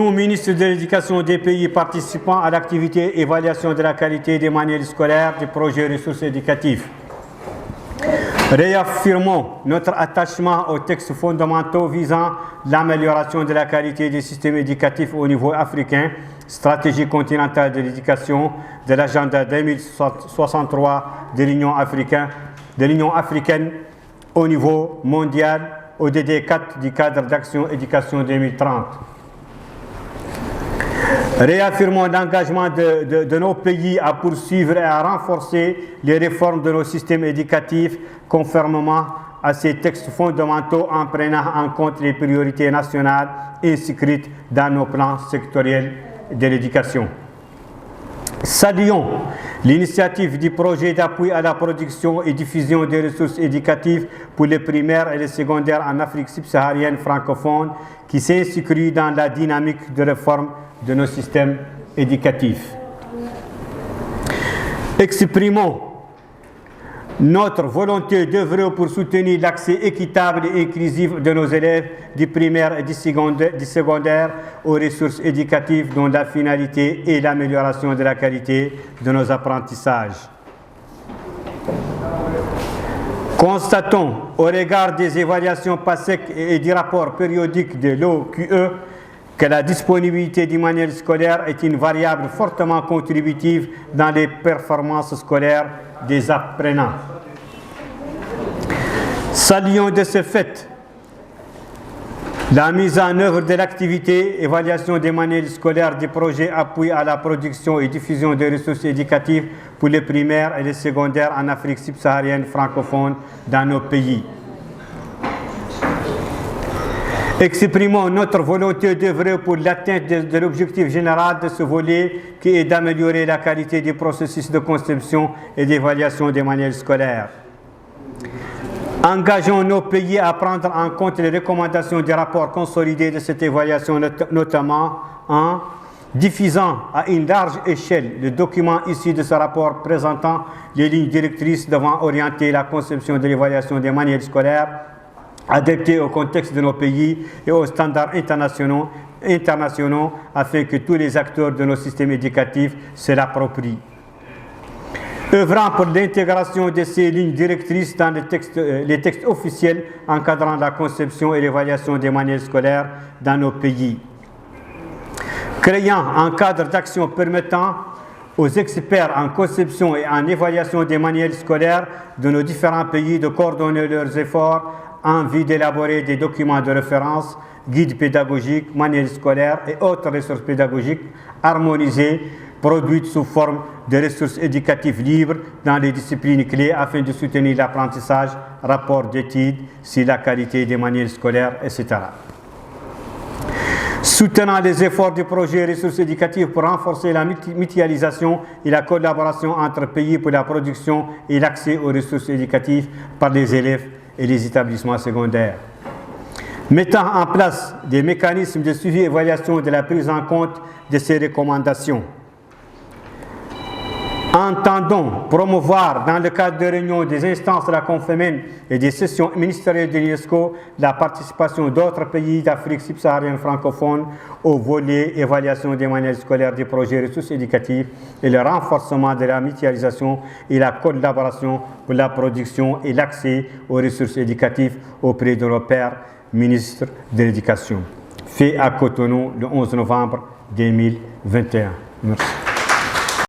Nous, ministres de l'Éducation des pays participants à l'activité évaluation de la qualité des manuels scolaires des projets ressources éducatives, réaffirmons notre attachement aux textes fondamentaux visant l'amélioration de la qualité des systèmes éducatifs au niveau africain, stratégie continentale de l'éducation, de l'agenda 2063 de l'Union africaine au niveau mondial, au DD 4 du cadre d'action éducation 2030. Réaffirmons l'engagement de nos pays à poursuivre et à renforcer les réformes de nos systèmes éducatifs conformément à ces textes fondamentaux en prenant en compte les priorités nationales inscrites dans nos plans sectoriels de l'éducation. Saluons l'initiative du projet d'appui à la production et diffusion des ressources éducatives pour les primaires et les secondaires en Afrique subsaharienne francophone qui s'inscrit dans la dynamique de réforme de nos systèmes éducatifs. Exprimons notre volonté d'œuvrer pour soutenir l'accès équitable et inclusif de nos élèves du primaire et du secondaire aux ressources éducatives dont la finalité est l'amélioration de la qualité de nos apprentissages. Constatons, au regard des évaluations PASEC et du rapport périodique de l'OQE, que la disponibilité du manuel scolaire est une variable fortement contributive dans les performances scolaires des apprenants. Saluons de ce fait la mise en œuvre de l'activité évaluation des manuels scolaires des projets appui à la production et diffusion des ressources éducatives pour les primaires et les secondaires en Afrique subsaharienne francophone dans nos pays. Exprimons notre volonté d'œuvrer pour l'atteinte de l'objectif général de ce volet qui est d'améliorer la qualité du processus de conception et d'évaluation des manuels scolaires. Engageons nos pays à prendre en compte les recommandations des rapports consolidés de cette évaluation, notamment en diffusant à une large échelle le document issu de ce rapport présentant les lignes directrices devant orienter la conception de l'évaluation des manuels scolaires adaptés au contexte de nos pays et aux standards internationaux afin que tous les acteurs de nos systèmes éducatifs se l'approprient. Œuvrant pour l'intégration de ces lignes directrices dans les textes officiels encadrant la conception et l'évaluation des manuels scolaires dans nos pays. Créant un cadre d'action permettant aux experts en conception et en évaluation des manuels scolaires de nos différents pays de coordonner leurs efforts en vue d'élaborer des documents de référence, guides pédagogiques, manuels scolaires et autres ressources pédagogiques harmonisées, produites sous forme de ressources éducatives libres dans les disciplines clés afin de soutenir l'apprentissage, rapport d'études sur la qualité des manuels scolaires, etc. Soutenant les efforts du projet ressources éducatives pour renforcer la mutualisation et la collaboration entre pays pour la production et l'accès aux ressources éducatives par les élèves et les établissements secondaires. Mettant en place des mécanismes de suivi et évaluation de la prise en compte de ces recommandations. Entendons promouvoir dans le cadre de réunions des instances de la Confémen et des sessions ministérielles de l'UNESCO la participation d'autres pays d'Afrique subsaharienne francophone au volet évaluation des manuels scolaires des projets ressources éducatives et le renforcement de la mutualisation et la collaboration pour la production et l'accès aux ressources éducatives auprès de nos pairs ministres de l'Éducation. Fait à Cotonou le 11 novembre 2021. Merci.